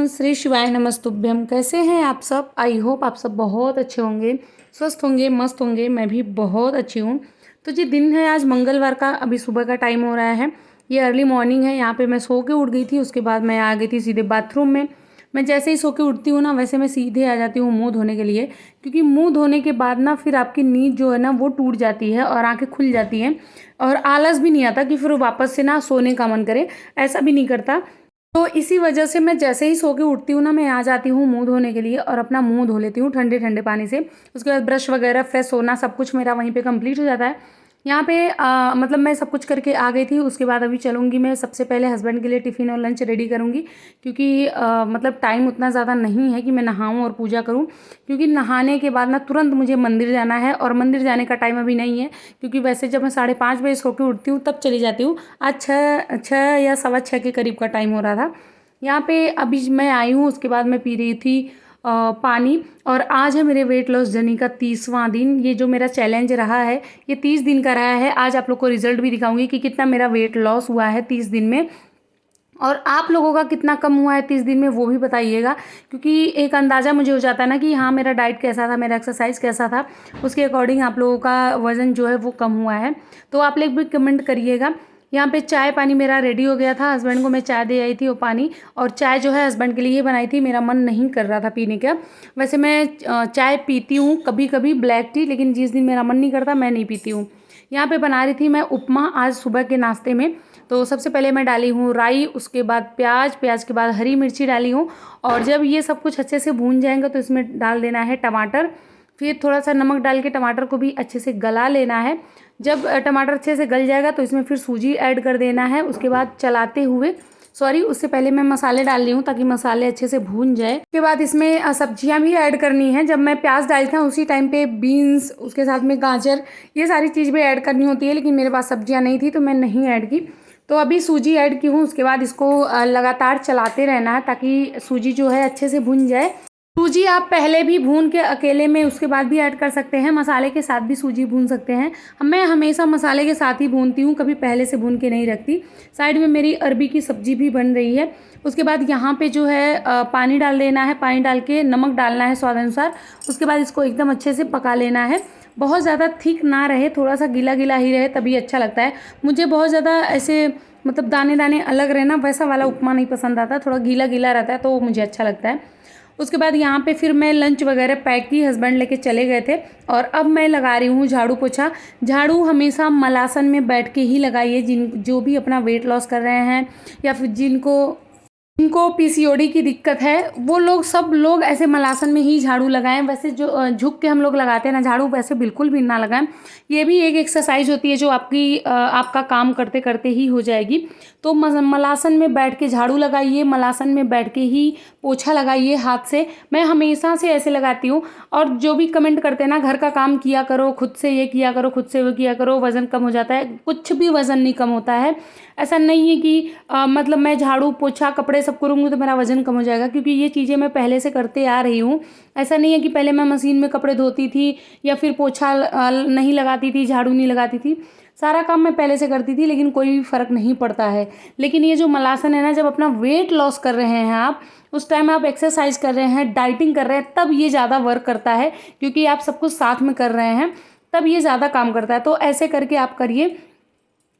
Everyone, Shri शिवाय नमस्तुभ्यम। कैसे हैं आप सब? आई होप आप सब बहुत अच्छे होंगे, स्वस्थ होंगे, मस्त होंगे। मैं भी बहुत अच्छी हूँ। तो जी दिन है आज मंगलवार का, अभी सुबह का टाइम हो रहा है। ये अर्ली मॉर्निंग है। यहाँ पे मैं सो के उठ गई थी, उसके बाद मैं आ गई थी सीधे बाथरूम में। मैं जैसे ही सो के उठती हूँ ना, वैसे मैं सीधे आ जाती हूँ मुँह धोने के लिए, क्योंकि मुँह धोने के बाद ना फिर आपकी नींद जो है ना वो टूट जाती है और आँखें खुल जाती हैं और आलस भी नहीं आता कि फिर वापस से ना सोने का मन करे, ऐसा भी नहीं करता। तो इसी वजह से मैं जैसे ही सो के उठती हूँ ना, मैं आ जाती हूँ मुँह धोने के लिए और अपना मुँह धो लेती हूँ ठंडे ठंडे पानी से। उसके बाद ब्रश वगैरह, फ्रेश होना, सब कुछ मेरा वहीं पे कंप्लीट हो जाता है। यहाँ पे मतलब मैं सब कुछ करके आ गई थी। उसके बाद अभी चलूँगी मैं, सबसे पहले हस्बैंड के लिए टिफ़िन और लंच रेडी करूँगी, क्योंकि मतलब टाइम उतना ज़्यादा नहीं है कि मैं नहाऊँ और पूजा करूँ, क्योंकि नहाने के बाद ना तुरंत मुझे मंदिर जाना है और मंदिर जाने का टाइम अभी नहीं है, क्योंकि वैसे जब मैं 5:30 बजे सो के उठती हूँ तब चली जाती हूँ। आज 6 या 6:15 के करीब का टाइम हो रहा था। यहाँ पे अभी मैं आई हूँ, उसके बाद मैं पी रही थी पानी। और आज है मेरे वेट लॉस जर्नी का 30वां दिन। ये जो मेरा चैलेंज रहा है, ये 30 दिन का रहा है। आज आप लोग को रिजल्ट भी दिखाऊंगी कि कितना मेरा वेट लॉस हुआ है 30 दिन में, और आप लोगों का कितना कम हुआ है 30 दिन में, वो भी बताइएगा, क्योंकि एक अंदाज़ा मुझे हो जाता है ना कि हाँ मेरा डाइट कैसा था, मेरा एक्सरसाइज कैसा था, उसके अकॉर्डिंग आप लोगों का वज़न जो है वो कम हुआ है। तो आप लोग भी कमेंट करिएगा। यहाँ पे चाय पानी मेरा रेडी हो गया था। हस्बैंड को मैं चाय दे आई थी, वो पानी और चाय जो है हस्बैंड के लिए ही बनाई थी। मेरा मन नहीं कर रहा था पीने का। वैसे मैं चाय पीती हूँ कभी कभी, ब्लैक टी, लेकिन जिस दिन मेरा मन नहीं करता मैं नहीं पीती हूँ। यहाँ पे बना रही थी मैं उपमा आज सुबह के नाश्ते में। तो सबसे पहले मैं डाली हूँ राई, उसके बाद प्याज, प्याज के बाद हरी मिर्ची डाली हूँ। और जब ये सब कुछ अच्छे से भून जाएंगे तो इसमें डाल देना है टमाटर। फिर थोड़ा सा नमक डाल के टमाटर को भी अच्छे से गला लेना है। जब टमाटर अच्छे से गल जाएगा तो इसमें फिर सूजी ऐड कर देना है। उसके बाद चलाते हुए, सॉरी उससे पहले मैं मसाले डाल रही हूँ ताकि मसाले अच्छे से भून जाए। उसके बाद इसमें सब्जियां भी ऐड करनी है। जब मैं प्याज डाली था उसी टाइम पे बीन्स, उसके साथ में गाजर, ये सारी चीज़ भी ऐड करनी होती है, लेकिन मेरे पास सब्जियां नहीं थी तो मैं नहीं ऐड की। तो अभी सूजी ऐड की हूँ। उसके बाद इसको लगातार चलाते रहना है ताकि सूजी जो है अच्छे से भून जाए। सूजी आप पहले भी भून के अकेले में उसके बाद भी ऐड कर सकते हैं, मसाले के साथ भी सूजी भून सकते हैं। मैं हमेशा मसाले के साथ ही भूनती हूँ, कभी पहले से भून के नहीं रखती। साइड में मेरी अरबी की सब्जी भी बन रही है। उसके बाद यहाँ पे जो है पानी डाल देना है। पानी डाल के नमक डालना है स्वाद अनुसार। उसके बाद इसको एकदम अच्छे से पका लेना है। बहुत ज़्यादा थिक ना रहे, थोड़ा सा गीला गीला ही रहे, तभी अच्छा लगता है। मुझे बहुत ज़्यादा ऐसे मतलब दाने दाने अलग रहना, वैसा वाला उपमा नहीं पसंद आता। थोड़ा गीला गीला रहता है तो मुझे अच्छा लगता है। उसके बाद यहाँ पे फिर मैं लंच वगैरह पैक की, हस्बैंड लेके चले गए थे। और अब मैं लगा रही हूँ झाड़ू पोछा। झाड़ू हमेशा मलासन में बैठ के ही लगाइए। जो भी अपना वेट लॉस कर रहे हैं या फिर जिनको पीसीओडी की दिक्कत है, वो लोग, सब लोग ऐसे मलासन में ही झाड़ू लगाएं। वैसे जो झुक के हम लोग लगाते हैं ना झाड़ू, वैसे बिल्कुल भी ना लगाएं। ये भी एक एक्सरसाइज होती है जो आपका काम करते करते ही हो जाएगी। तो मलासन में बैठ के झाड़ू लगाइए, मलासन में बैठ के ही पोछा लगाइए हाथ से। मैं हमेशा से ऐसे लगाती हूँ। और जो भी कमेंट करते हैं ना, घर का काम किया करो, खुद से ये किया करो, खुद से वो किया करो, वज़न कम हो जाता है, कुछ भी वज़न नहीं कम होता है। ऐसा नहीं है कि मतलब मैं झाड़ू पोछा कपड़े सब करूँगी तो मेरा वज़न कम हो जाएगा, क्योंकि ये चीज़ें मैं पहले से करते आ रही हूँ। ऐसा नहीं है कि पहले मैं मशीन में कपड़े धोती थी या फिर पोछा नहीं लगाती थी, झाड़ू नहीं लगाती थी। सारा काम मैं पहले से करती थी, लेकिन कोई भी फ़र्क नहीं पड़ता है। लेकिन ये जो मलासन है ना, जब अपना वेट लॉस कर रहे हैं आप, उस टाइम आप एक्सरसाइज कर रहे हैं, डाइटिंग कर रहे हैं, तब ये ज़्यादा वर्क करता है, क्योंकि आप सब कुछ साथ में कर रहे हैं, तब ये ज़्यादा काम करता है। तो ऐसे करके आप करिए।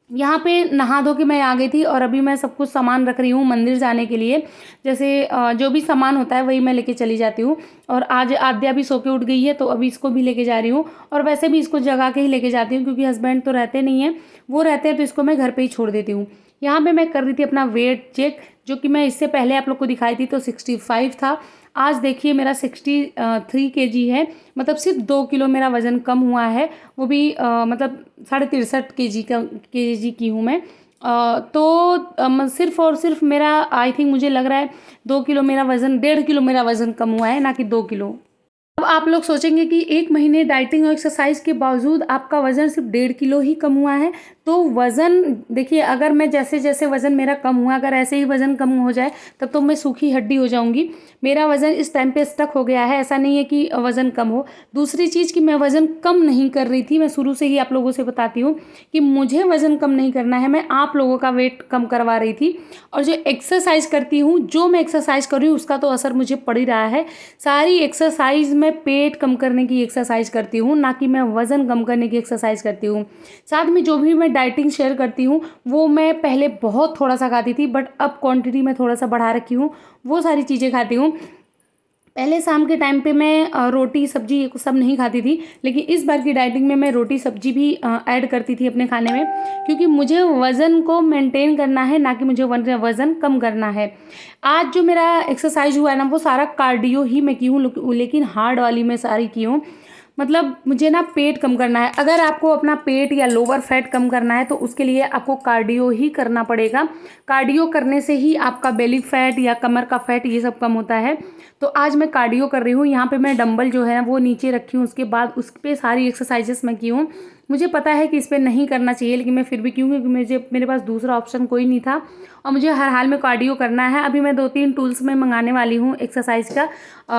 यहाँ पे नहा धो के मैं आ गई थी और अभी मैं सब कुछ सामान रख रही हूँ मंदिर जाने के लिए। जैसे जो भी सामान होता है वही मैं लेके चली जाती हूँ। और आज आद्या भी सो के उठ गई है तो अभी इसको भी लेके जा रही हूँ। और वैसे भी इसको जगा के ही लेके जाती हूँ, क्योंकि हस्बैंड तो रहते नहीं हैं, वो रहते हैं तो इसको मैं घर पर ही छोड़ देती हूँ। यहाँ पे मैं कर रही थी अपना वेट चेक, जो कि मैं इससे पहले आप लोग को दिखाई थी तो 65 था। आज देखिए मेरा 63 kg है। मतलब सिर्फ 2 किलो मेरा वज़न कम हुआ है, वो भी मतलब 63.5 kg की हूँ मैं। सिर्फ और सिर्फ मेरा, आई थिंक मुझे लग रहा है 2 किलो मेरा वज़न, 1.5 किलो मेरा वज़न कम हुआ है, ना कि 2 किलो। अब आप लोग सोचेंगे कि 1 महीने डाइटिंग और एक्सरसाइज के बावजूद आपका वज़न सिर्फ 1.5 किलो ही कम हुआ है, तो वज़न देखिए, अगर मैं जैसे जैसे वज़न मेरा कम हुआ, अगर ऐसे ही वज़न कम हो जाए तब तो मैं सूखी हड्डी हो जाऊँगी। मेरा वज़न इस टाइम पे स्टक हो गया है, ऐसा नहीं है कि वज़न कम हो। दूसरी चीज़ कि मैं वज़न कम नहीं कर रही थी, मैं शुरू से ही आप लोगों से बताती हूँ कि मुझे वज़न कम नहीं करना है, मैं आप लोगों का वेट कम करवा रही थी। और जो एक्सरसाइज़ करती हूँ, जो मैं एक्सरसाइज़ कर रही हूँ उसका तो असर मुझे पड़ ही रहा है। सारी एक्सरसाइज़ मैं पेट कम करने की एक्सरसाइज़ करती हूँ, ना कि मैं वज़न कम करने की एक्सरसाइज़ करती हूँ। साथ में जो भी मैं डाइटिंग शेयर करती हूँ, वो मैं पहले बहुत थोड़ा-सा खाती थी, बट अब क्वांटिटी में थोड़ा-सा बढ़ा रखी हूँ, वो सारी चीज़ें खाती हूँ। पहले शाम के टाइम पे मैं रोटी सब्जी ये सब नहीं खाती थी, लेकिन इस बार की डाइटिंग में मैं रोटी सब्जी भी ऐड करती थी अपने खाने में, क्योंकि मुझे वज़न को मेंटेन करना है, ना कि मुझे वज़न कम करना है। आज जो मेरा एक्सरसाइज हुआ है ना, वो सारा कार्डियो ही मैं की हूँ, लेकिन हार्ड वाली मैं सारी की हूँ। मतलब मुझे ना पेट कम करना है। अगर आपको अपना पेट या लोअर फैट कम करना है तो उसके लिए आपको कार्डियो ही करना पड़ेगा। कार्डियो करने से ही आपका बेली फैट या कमर का फैट ये सब कम होता है। तो आज मैं कार्डियो कर रही हूँ। यहाँ पे मैं डंबल जो है वो नीचे रखी हूँ, उसके बाद उस पे सारी एक्सरसाइजेस मैं की हूँ। मुझे पता है कि इस पे नहीं करना चाहिए, लेकिन मैं फिर भी क्यों, क्योंकि मेरे पास दूसरा ऑप्शन कोई नहीं था और मुझे हर हाल में कार्डियो करना है। अभी मैं 2-3 टूल्स मैं मंगाने वाली हूँ एक्सरसाइज का,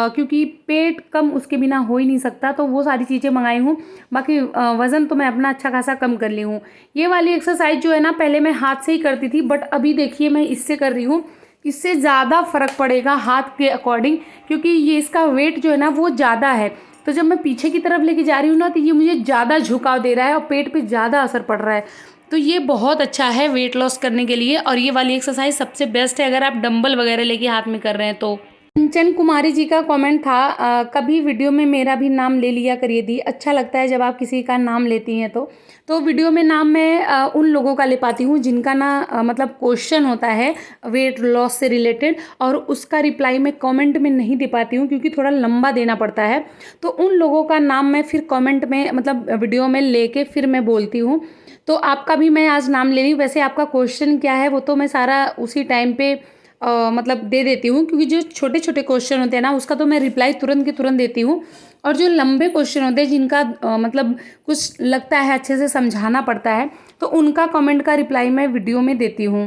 क्योंकि पेट कम उसके बिना हो ही नहीं सकता, तो वो सारी चीज़ें मंगाई हूँ। बाकी वज़न तो मैं अपना अच्छा खासा कम कर ली हूँ। ये वाली एक्सरसाइज जो है ना, पहले मैं हाथ से ही करती थी, बट अभी देखिए मैं इससे कर रही हूँ। इससे ज़्यादा फ़र्क पड़ेगा हाथ के अकॉर्डिंग, क्योंकि ये इसका वेट जो है ना वो ज़्यादा है। तो जब मैं पीछे की तरफ लेके जा रही हूँ ना, तो ये मुझे ज़्यादा झुकाव दे रहा है और पेट पे ज़्यादा असर पड़ रहा है। तो ये बहुत अच्छा है वेट लॉस करने के लिए, और ये वाली एक्सरसाइज सबसे बेस्ट है अगर आप डंबल वगैरह लेके हाथ में कर रहे हैं तो। कंचन कुमारी जी का कमेंट था, कभी वीडियो में मेरा भी नाम ले लिया करिए दी, अच्छा लगता है जब आप किसी का नाम लेती हैं तो वीडियो में नाम मैं उन लोगों का ले पाती हूँ जिनका ना मतलब क्वेश्चन होता है वेट लॉस से रिलेटेड, और उसका रिप्लाई मैं कमेंट में नहीं दे पाती हूँ क्योंकि थोड़ा लंबा देना पड़ता है। तो उन लोगों का नाम मैं फिर कमेंट में मतलब वीडियो में लेके फिर मैं बोलती हूँ। तो आपका भी मैं आज नाम ले रही हूँ। वैसे आपका क्वेश्चन क्या है वो तो मैं सारा उसी टाइम पे मतलब दे देती हूँ, क्योंकि जो छोटे छोटे क्वेश्चन होते हैं ना उसका तो मैं रिप्लाई तुरंत के तुरंत देती हूँ, और जो लंबे क्वेश्चन होते हैं जिनका मतलब कुछ लगता है अच्छे से समझाना पड़ता है, तो उनका कमेंट का रिप्लाई मैं वीडियो में देती हूँ।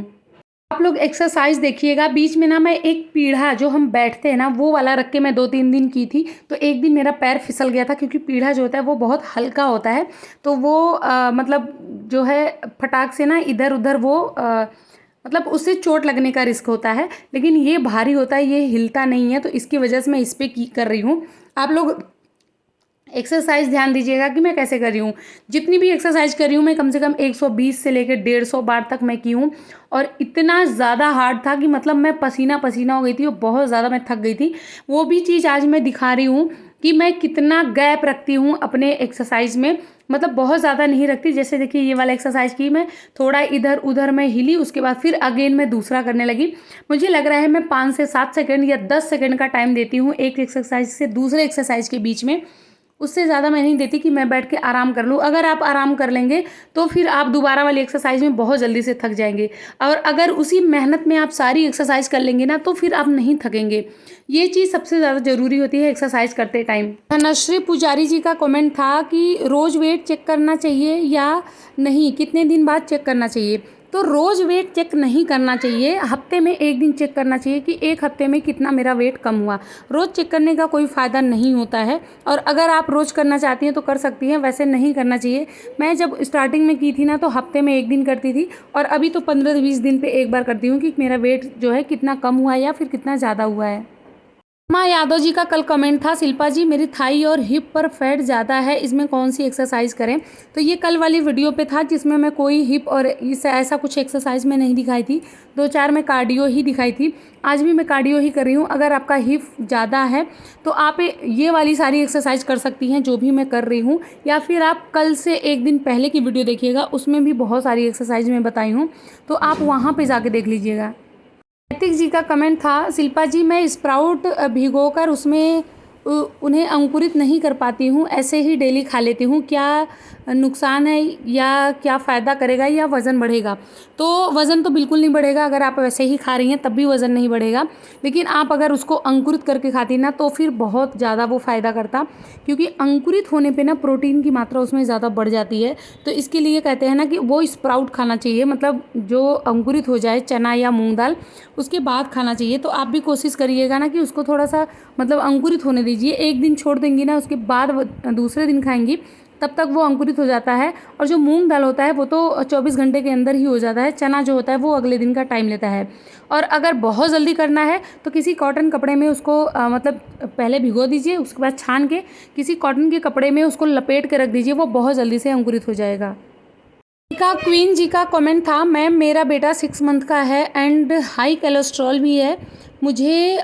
आप लोग एक्सरसाइज देखिएगा, बीच में ना मैं एक पीढ़ा जो हम बैठते हैं ना वो वाला रख के मैं 2-3 दिन की थी, तो एक दिन मेरा पैर फिसल गया था, क्योंकि पीढ़ा जो होता है वो बहुत हल्का होता है, तो वो मतलब जो है फटाक से ना इधर उधर वो मतलब उससे चोट लगने का रिस्क होता है। लेकिन ये भारी होता है, ये हिलता नहीं है, तो इसकी वजह से मैं इस पे कर रही हूँ। आप लोग एक्सरसाइज ध्यान दीजिएगा कि मैं कैसे कर रही हूँ। जितनी भी एक्सरसाइज कर रही हूँ मैं कम से कम 120 से लेकर 150 बार तक मैं की हूँ, और इतना ज़्यादा हार्ड था कि मतलब मैं पसीना पसीना हो गई थी और बहुत ज़्यादा मैं थक गई थी। वो भी चीज़ आज मैं दिखा रही हूँ कि मैं कितना गैप रखती हूँ अपने एक्सरसाइज में, मतलब बहुत ज़्यादा नहीं रखती। जैसे देखिए ये वाला एक्सरसाइज की मैं थोड़ा इधर उधर मैं हिली, उसके बाद फिर अगेन मैं दूसरा करने लगी। मुझे लग रहा है मैं 5 से 7 सेकंड या 10 सेकंड का टाइम देती हूँ एक एक्सरसाइज से दूसरे एक्सरसाइज के बीच में, उससे ज़्यादा मैं नहीं देती कि मैं बैठ के आराम कर लूँ। अगर आप आराम कर लेंगे तो फिर आप दोबारा वाली एक्सरसाइज में बहुत जल्दी से थक जाएंगे, और अगर उसी मेहनत में आप सारी एक्सरसाइज कर लेंगे ना तो फिर आप नहीं थकेंगे। ये चीज़ सबसे ज़्यादा ज़रूरी होती है एक्सरसाइज करते टाइम। धनश्री पुजारी जी का कमेंट था कि रोज़ वेट चेक करना चाहिए या नहीं, कितने दिन बाद चेक करना चाहिए। तो रोज़ वेट चेक नहीं करना चाहिए, हफ्ते में एक दिन चेक करना चाहिए कि एक हफ्ते में कितना मेरा वेट कम हुआ। रोज़ चेक करने का कोई फ़ायदा नहीं होता है, और अगर आप रोज़ करना चाहती हैं तो कर सकती हैं, वैसे नहीं करना चाहिए। मैं जब स्टार्टिंग में की थी ना तो हफ्ते में एक दिन करती थी, और अभी तो 15-20 दिन पे एक बार करती हूँ कि मेरा वेट जो है कितना कम हुआ है या फिर कितना ज़्यादा हुआ है। माँ यादव जी का कल कमेंट था, शिल्पा जी मेरी थाई और हिप पर फैट ज़्यादा है, इसमें कौन सी एक्सरसाइज करें। तो ये कल वाली वीडियो पे था जिसमें मैं कोई हिप और इस ऐसा कुछ एक्सरसाइज में नहीं दिखाई थी, 2-4 मैं कार्डियो ही दिखाई थी। आज भी मैं कार्डियो ही कर रही हूँ। अगर आपका हिप ज़्यादा है तो आप ये वाली सारी एक्सरसाइज कर सकती हैं जो भी मैं कर रही हूँ, या फिर आप कल से एक दिन पहले की वीडियो देखिएगा, उसमें भी बहुत सारी एक्सरसाइज मैं बताई हूँ, तो आप वहाँ पर जाके देख लीजिएगा। कार्तिक जी का कमेंट था, शिल्पा जी मैं स्प्राउट भिगोकर उसमें उन्हें अंकुरित नहीं कर पाती हूँ, ऐसे ही डेली खा लेती हूँ, क्या नुकसान है या क्या फ़ायदा करेगा या वज़न बढ़ेगा। तो वज़न तो बिल्कुल नहीं बढ़ेगा, अगर आप वैसे ही खा रही हैं तब भी वज़न नहीं बढ़ेगा। लेकिन आप अगर उसको अंकुरित करके खाती ना तो फिर बहुत ज़्यादा वो फ़ायदा करता, क्योंकि अंकुरित होने पे ना प्रोटीन की मात्रा उसमें ज़्यादा बढ़ जाती है। तो इसके लिए कहते हैं ना कि वो स्प्राउट खाना चाहिए, मतलब जो अंकुरित हो जाए चना या मूँग दाल उसके बाद खाना चाहिए। तो आप भी कोशिश करिएगा ना कि उसको थोड़ा-सा मतलब अंकुरित होने दीजिए। एक दिन छोड़ देंगी ना, उसके बाद दूसरे दिन खाएँगी तब तक वो अंकुरित हो जाता है। और जो मूँग दाल होता है वो तो 24 घंटे के अंदर ही हो जाता है। चना जो होता है वो अगले दिन का टाइम लेता है। और अगर बहुत जल्दी करना है तो किसी कॉटन कपड़े में उसको मतलब पहले भिगो दीजिए, उसके बाद छान के किसी कॉटन के कपड़े में उसको लपेट के रख दीजिए, वो बहुत जल्दी से अंकुरित हो जाएगा। का क्वीन जी का कमेंट था, मैम मेरा बेटा 6 मंथ का है एंड हाई कोलेस्ट्रॉल भी है, मुझे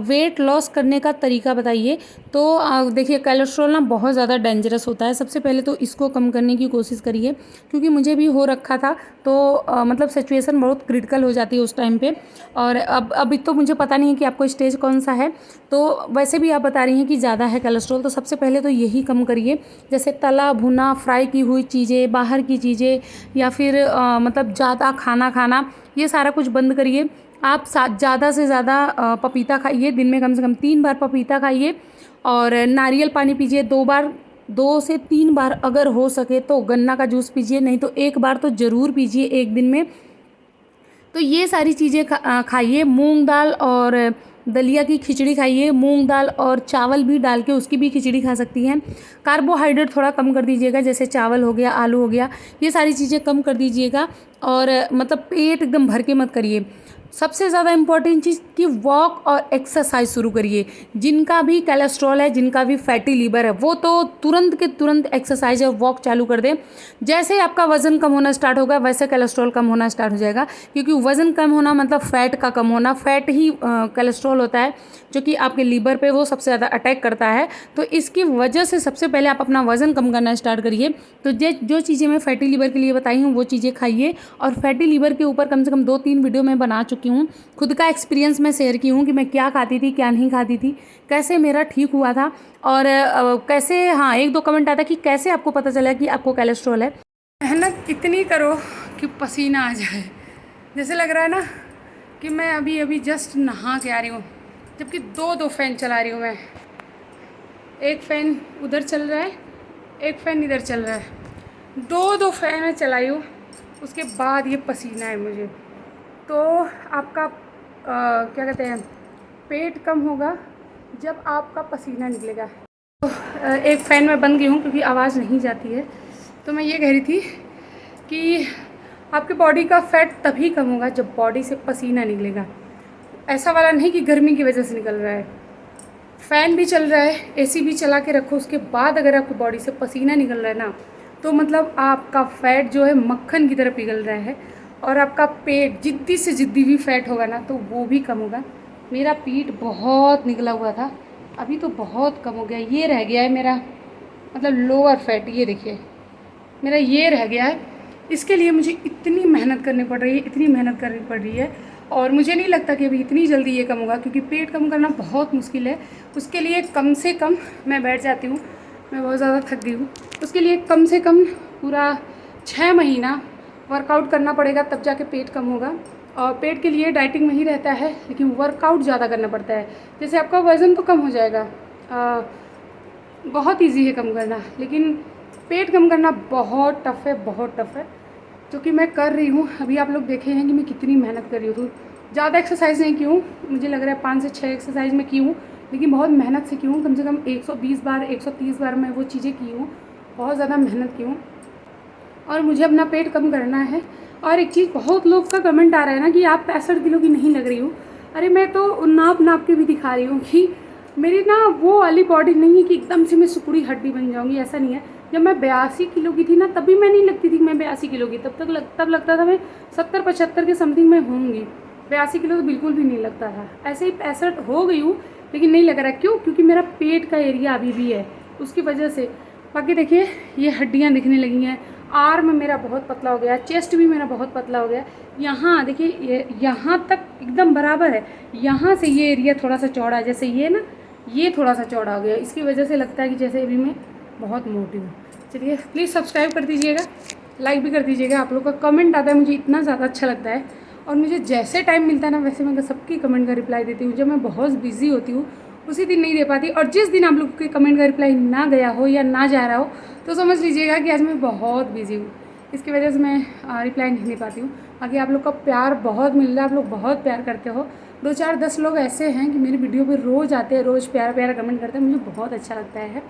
वेट लॉस करने का तरीका बताइए। तो देखिए कोलेस्ट्रॉल ना बहुत ज़्यादा डेंजरस होता है। सबसे पहले तो इसको कम करने की कोशिश करिए, क्योंकि मुझे भी हो रखा था। तो मतलब सिचुएशन बहुत क्रिटिकल हो जाती है उस टाइम पे। और अब अभी तो मुझे पता नहीं है कि आपको स्टेज कौन सा है। तो वैसे भी आप बता रही हैं कि ज़्यादा है कोलेस्ट्रॉल, तो सबसे पहले तो यही कम करिए। जैसे तला भुना फ्राई की हुई चीज़ें, बाहर की चीज़ें, या फिर मतलब ज़्यादा खाना खाना, ये सारा कुछ बंद करिए। आप ज़्यादा से ज़्यादा पपीता खाइए, दिन में कम से कम 3 बार पपीता खाइए। और नारियल पानी पीजिए 2 बार, 2 से 3 बार अगर हो सके तो गन्ना का जूस पीजिए, नहीं तो 1 बार तो ज़रूर पीजिए एक दिन में। तो ये सारी चीज़ें खाइए। मूंग दाल और दलिया की खिचड़ी खाइए, मूंग दाल और चावल भी डाल के उसकी भी खिचड़ी खा सकती हैं। कार्बोहाइड्रेट थोड़ा कम कर दीजिएगा, जैसे चावल हो गया, आलू हो गया, ये सारी चीज़ें कम कर दीजिएगा। और मतलब पेट एकदम भर के मत करिए। सबसे ज़्यादा इम्पॉर्टेंट चीज़ कि वॉक और एक्सरसाइज शुरू करिए। जिनका भी कोलेस्ट्रॉल है, जिनका भी फैटी लीवर है, वो तो तुरंत के तुरंत एक्सरसाइज और वॉक चालू कर दें। जैसे ही आपका वज़न कम होना स्टार्ट होगा वैसे कोलेस्ट्रॉल कम होना स्टार्ट हो जाएगा, क्योंकि वज़न कम होना मतलब फ़ैट का कम होना। फ़ैट ही कोलेस्ट्रॉल होता है जो कि आपके लीवर पे वो सबसे ज़्यादा अटैक करता है। तो इसकी वजह से सबसे पहले आप अपना वज़न कम करना स्टार्ट करिए। तो जो चीज़ें मैं फैटी लीवर के लिए बताई हूँ वो चीज़ें खाइए। और फैटी लीवर के ऊपर कम से कम 2-3 वीडियो मैं बना चुकी हूँ। खुद का एक्सपीरियंस मैं शेयर की हूँ कि मैं क्या खाती थी, क्या नहीं खाती थी, कैसे मेरा ठीक हुआ था। और कैसे, हाँ, 1-2 कमेंट आता कि कैसे आपको पता चला कि आपको कोलेस्ट्रॉल है। मेहनत इतनी करो कि पसीना आ जाए। जैसे लग रहा है ना कि मैं अभी अभी जस्ट नहा के आ रही हूँ, जबकि 2 फ़ैन चला रही हूँ मैं। एक फ़ैन उधर चल रहा है, एक फ़ैन इधर चल रहा है। 2 फ़ैन मैं चलाई हूँ, उसके बाद ये पसीना है मुझे। तो आपका क्या कहते हैं, पेट कम होगा जब आपका पसीना निकलेगा। तो एक फ़ैन में बंद गई हूँ क्योंकि आवाज़ नहीं जाती है। तो मैं ये कह रही थी कि आपके बॉडी का फ़ैट तभी कम होगा जब बॉडी से पसीना निकलेगा। ऐसा वाला नहीं कि गर्मी की वजह से निकल रहा है। फ़ैन भी चल रहा है, एसी भी चला के रखो, उसके बाद अगर आपकी बॉडी से पसीना निकल रहा है ना, तो मतलब आपका फ़ैट जो है मक्खन की तरह पिघल रहा है। और आपका पेट जिद्दी से जिद्दी भी फ़ैट होगा ना तो वो भी कम होगा। मेरा पेट बहुत निकला हुआ था, अभी तो बहुत कम हो गया। ये रह गया है मेरा मतलब लोअर फैट, ये देखिए मेरा ये रह गया है। इसके लिए मुझे इतनी मेहनत करनी पड़ रही है, इतनी मेहनत करनी पड़ रही है। और मुझे नहीं लगता कि अभी इतनी जल्दी ये कम होगा, क्योंकि पेट कम करना बहुत मुश्किल है। उसके लिए कम से कम, मैं बैठ जाती हूँ, मैं बहुत ज़्यादा थक गई हूँ, उसके लिए कम से कम पूरा 6 महीना वर्कआउट करना पड़ेगा, तब जाके पेट कम होगा। और पेट के लिए डाइटिंग में ही रहता है, लेकिन वर्कआउट ज़्यादा करना पड़ता है। जैसे आपका वज़न तो कम हो जाएगा, बहुत ईजी है कम करना, लेकिन पेट कम करना बहुत टफ़ है, बहुत टफ़ है। जो कि मैं कर रही हूँ। अभी आप लोग देखे हैं कि मैं कितनी मेहनत कर रही हूँ। ज़्यादा एक्सरसाइज नहीं की हूँ, मुझे लग रहा है 5 से 6 एक्सरसाइज में की हूँ, लेकिन बहुत मेहनत से की हूँ। कम से कम 120 बार, 130 बार मैं वो चीज़ें की हूँ, बहुत ज़्यादा मेहनत की हूँ। और मुझे अपना पेट कम करना है। और एक चीज़, बहुत लोग का कमेंट आ रहा है ना कि आप 65 किलो की नहीं लग रही हो। अरे मैं तो नाप नाप के भी दिखा रही हूँ कि मेरी ना वो वाली बॉडी नहीं है कि एकदम से मैं सुकुड़ी हड्डी बन जाऊँगी, ऐसा नहीं है। जब मैं 82 किलो की थी ना, तभी मैं नहीं लगती थी कि मैं 82 किलो की, तब लगता था मैं 70-75 के समथिंग में होंगी। 82 किलो तो बिल्कुल भी नहीं लगता था। ऐसे ही 65 हो गई हूँ, लेकिन नहीं लग रहा। क्यों? क्योंकि मेरा पेट का एरिया अभी भी है, उसकी वजह से। बाकी देखिए ये हड्डियाँ दिखने लगी हैं, आर्म मेरा बहुत पतला हो गया, चेस्ट भी मेरा बहुत पतला हो गया। यहाँ देखिए, ये यहाँ तक एकदम बराबर है, यहाँ से ये एरिया थोड़ा सा चौड़ा है, जैसे ये ना, ये थोड़ा सा चौड़ा हो गया। इसकी वजह से लगता है कि जैसे अभी मैं बहुत मोटी हूँ। चलिए प्लीज़ सब्सक्राइब कर दीजिएगा, लाइक भी कर दीजिएगा। आप लोग का कमेंट आता है मुझे इतना ज़्यादा अच्छा लगता है, और मुझे जैसे टाइम मिलता है ना वैसे मैं सबकी कमेंट का रिप्लाई देती हूँ। जब मैं बहुत बिज़ी होती हूँ उसी दिन नहीं दे पाती, और जिस दिन आप लोग के कमेंट का रिप्लाई ना गया हो या ना जा रहा हो तो समझ लीजिएगा कि आज मैं बहुत बिज़ी हूँ, इसकी वजह से मैं रिप्लाई नहीं दे पाती हूँ। बाकी आप लोग का प्यार बहुत मिल रहा है, आप लोग बहुत प्यार करते हो। 2 4 10 लोग ऐसे हैं कि मेरी वीडियो पे रोज़ आते हैं, रोज़ प्यारा प्यारा कमेंट करते हैं, मुझे बहुत अच्छा लगता है।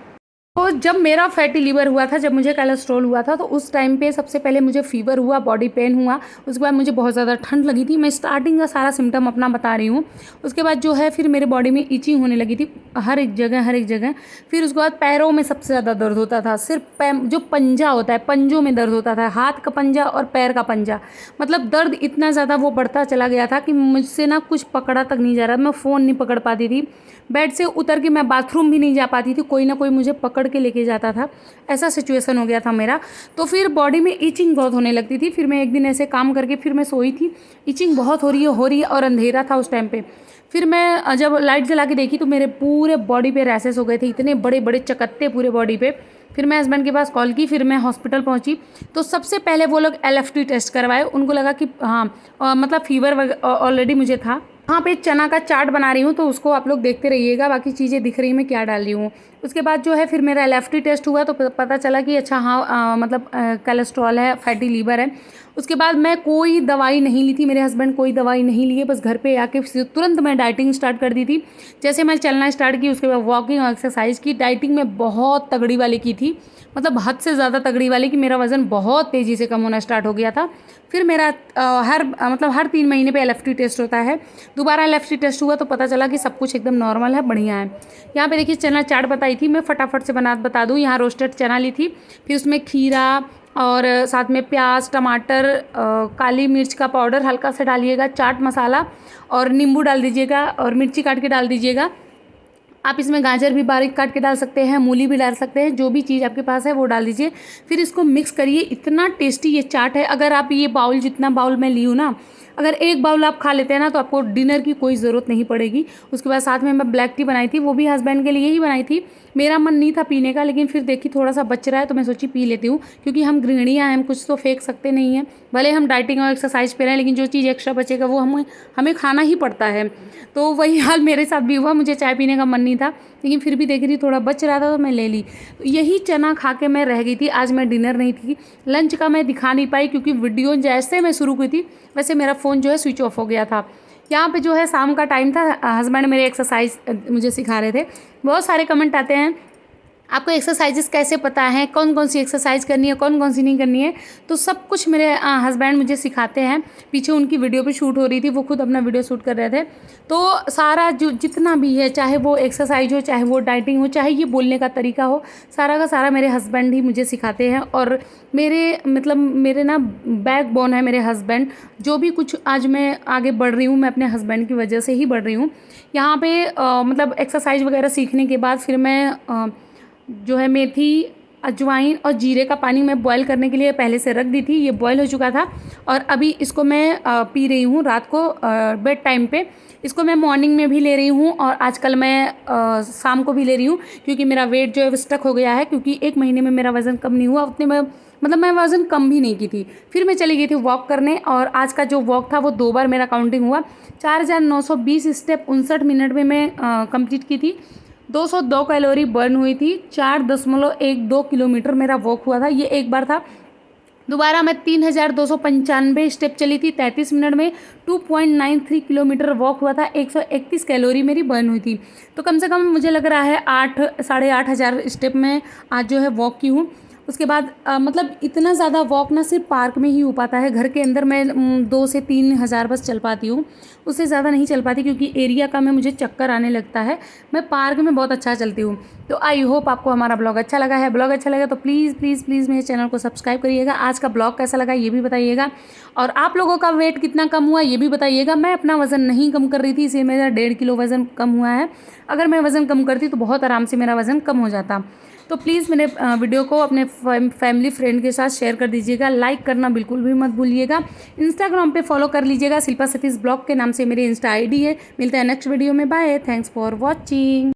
तो जब मेरा फैटी लीवर हुआ था, जब मुझे कोलेस्ट्रॉल हुआ था, तो उस टाइम पे सबसे पहले मुझे फ़ीवर हुआ, बॉडी पेन हुआ, उसके बाद मुझे बहुत ज़्यादा ठंड लगी थी। मैं स्टार्टिंग का सारा सिम्टम अपना बता रही हूँ। उसके बाद जो है फिर मेरे बॉडी में इचिंग होने लगी थी हर एक जगह। फिर उसके बाद पैरों में सबसे ज़्यादा दर्द होता था, सिर्फ जो पंजा होता है, पंजों में दर्द होता था, हाथ का पंजा और पैर का पंजा। मतलब दर्द इतना ज़्यादा वो बढ़ता चला गया था कि मुझसे ना कुछ पकड़ा तक नहीं जा रहा। मैं फ़ोन नहीं पकड़ पाती थी, बेड से उतर के मैं बाथरूम भी नहीं जा पाती थी, कोई ना कोई मुझे पकड़ के लेके जाता था। ऐसा सिचुएशन हो गया था मेरा। तो फिर बॉडी में इचिंग बहुत होने लगती थी। फिर मैं एक दिन ऐसे काम करके फिर मैं सोई थी, इचिंग बहुत हो रही है और अंधेरा था उस टाइम पे। फिर मैं जब लाइट जला के देखी तो मेरे पूरे बॉडी पे रैसेस हो गए थे, इतने बड़े बड़े चकत्ते पूरे बॉडी पे। फिर मैं हस्बैंड के पास कॉल की, फिर मैं हॉस्पिटल पहुंची। तो सबसे पहले वो लोग LFT टेस्ट करवाए, उनको लगा कि हाँ मतलब फीवर ऑलरेडी मुझे था। यहाँ पे चना का चाट बना रही हूँ तो उसको आप लोग देखते रहिएगा, बाकी चीज़ें दिख रही मैं क्या डाल रही हूँ। उसके बाद जो है फिर मेरा LFT टेस्ट हुआ तो पता चला कि अच्छा हाँ मतलब कोलेस्ट्रॉल है, फैटी लीवर है। उसके बाद मैं कोई दवाई नहीं ली थी, मेरे हस्बैंड कोई दवाई नहीं लिए, बस घर पे आके तुरंत मैं डाइटिंग स्टार्ट कर दी थी। जैसे मैं चलना स्टार्ट की उसके बाद वॉकिंग और एक्सरसाइज की। डाइटिंग में बहुत तगड़ी वाली की थी, मतलब हद से ज़्यादा तगड़ी वाली कि मेरा वज़न बहुत तेज़ी से कम होना स्टार्ट हो गया था। फिर मेरा हर 3 महीने पे LFT टेस्ट होता है। दोबारा LFT टेस्ट हुआ तो पता चला कि सब कुछ एकदम नॉर्मल है, बढ़िया है। यहाँ पे देखिए चना चाट बताई थी मैं, फटाफट से बता दूँ। यहाँ रोस्टेड चना ली थी, फिर उसमें खीरा और साथ में प्याज, टमाटर, काली मिर्च का पाउडर हल्का सा डालिएगा, चाट मसाला और नींबू डाल दीजिएगा और मिर्ची काट के डाल दीजिएगा। आप इसमें गाजर भी बारीक काट के डाल सकते हैं, मूली भी डाल सकते हैं, जो भी चीज़ आपके पास है वो डाल दीजिए। फिर इसको मिक्स करिए, इतना टेस्टी ये चाट है। अगर आप ये बाउल, जितना बाउल मैं ली हूँ ना, अगर एक बाउल आप खा लेते हैं ना तो आपको डिनर की कोई ज़रूरत नहीं पड़ेगी। उसके बाद साथ में मैं ब्लैक टी बनाई थी, वो भी हस्बैंड के लिए ही बनाई थी। मेरा मन नहीं था पीने का, लेकिन फिर देखी थोड़ा सा बच रहा है तो मैं सोची पी लेती हूँ, क्योंकि हम गृहिणियाँ हैं, हम कुछ तो फेंक सकते नहीं हैं। भले हम डाइटिंग और एक्सरसाइज पे रहें, लेकिन जो चीज़ एक्स्ट्रा बचेगा वो हमें खाना ही पड़ता है। तो वही हाल मेरे साथ भी हुआ, मुझे चाय पीने का मन नहीं था, लेकिन फिर भी देख रही थोड़ा बच रहा था तो मैं ले ली। तो यही चना खा के मैं रह गई थी। आज मैं डिनर नहीं थी, लंच का मैं दिखा नहीं पाई, क्योंकि वीडियो जैसे मैं शुरू की थी वैसे मेरा फ़ोन जो है स्विच ऑफ हो गया था। यहाँ पे जो है शाम का टाइम था, हस्बैंड मेरे एक्सरसाइज मुझे सिखा रहे थे। बहुत सारे कमेंट आते हैं, आपको एक्सरसाइजेस कैसे पता है, कौन कौन सी एक्सरसाइज करनी है, कौन कौन सी नहीं करनी है। तो सब कुछ मेरे हस्बैंड मुझे सिखाते हैं। पीछे उनकी वीडियो भी शूट हो रही थी, वो खुद अपना वीडियो शूट कर रहे थे। तो सारा जो जितना भी है, चाहे वो एक्सरसाइज हो, चाहे वो डाइटिंग हो, चाहे ये बोलने का तरीका हो, सारा का सारा मेरे हस्बैंड ही मुझे सिखाते हैं। और मेरे ना बैकबोन है मेरे हस्बैंड। जो भी कुछ आज मैं आगे बढ़ रही हूँ, मैं अपने हस्बैंड की वजह से ही बढ़ रही हूँ। यहाँ पे मतलब एक्सरसाइज वगैरह सीखने के बाद फिर मैं जो है मेथी, अजवाइन और जीरे का पानी मैं बॉईल करने के लिए पहले से रख दी थी। ये बॉईल हो चुका था और अभी इसको मैं पी रही हूँ रात को बेड टाइम पे। इसको मैं मॉर्निंग में भी ले रही हूँ और आजकल मैं शाम को भी ले रही हूँ, क्योंकि मेरा वेट जो है वो स्टक हो गया है। क्योंकि 1 महीने में मेरा वज़न कम नहीं हुआ, उतने में मतलब मैं वज़न कम भी नहीं की थी। फिर मैं चली गई थी वॉक करने, और आज का जो वॉक था वो 2 बार मेरा काउंटिंग हुआ। 4920 स्टेप 59 मिनट में मैं कंप्लीट की थी। 202 कैलोरी बर्न हुई थी। 4.12 किलोमीटर मेरा वॉक हुआ था, ये एक बार था। दोबारा मैं 3295 स्टेप चली थी 33 मिनट में। 2.93 किलोमीटर वॉक हुआ था। 131 कैलोरी मेरी बर्न हुई थी। तो कम से कम मुझे लग रहा है 8-8.5 स्टेप में आज जो है वॉक की हूँ। उसके बाद मतलब इतना ज़्यादा वॉक ना सिर्फ पार्क में ही हो पाता है। घर के अंदर मैं 2 से 3 हज़ार बस चल पाती हूँ, उससे ज़्यादा नहीं चल पाती, क्योंकि एरिया का में मुझे चक्कर आने लगता है। मैं पार्क में बहुत अच्छा चलती हूँ। तो आई होप आपको हमारा ब्लॉग अच्छा लगा है। ब्लॉग अच्छा लगा तो प्लीज़ प्लीज़ प्लीज़ मेरे चैनल को सब्सक्राइब करिएगा। आज का ब्लॉग कैसा लगा ये भी बताइएगा, और आप लोगों का वेट कितना कम हुआ ये भी बताइएगा। मैं अपना वज़न नहीं कम कर रही थी, इसलिए मेरा 1.5 किलो वज़न कम हुआ है। अगर मैं वज़न कम करती तो बहुत आराम से मेरा वज़न कम हो जाता। तो प्लीज़ मेरे वीडियो को अपने फैमिली फ्रेंड के साथ शेयर कर दीजिएगा। लाइक करना बिल्कुल भी मत भूलिएगा। इंस्टाग्राम पे फॉलो कर लीजिएगा, शिल्पा सतीश ब्लॉग के नाम से मेरी इंस्टा ID है। मिलते हैं नेक्स्ट वीडियो में, बाय, थैंक्स फॉर वॉचिंग।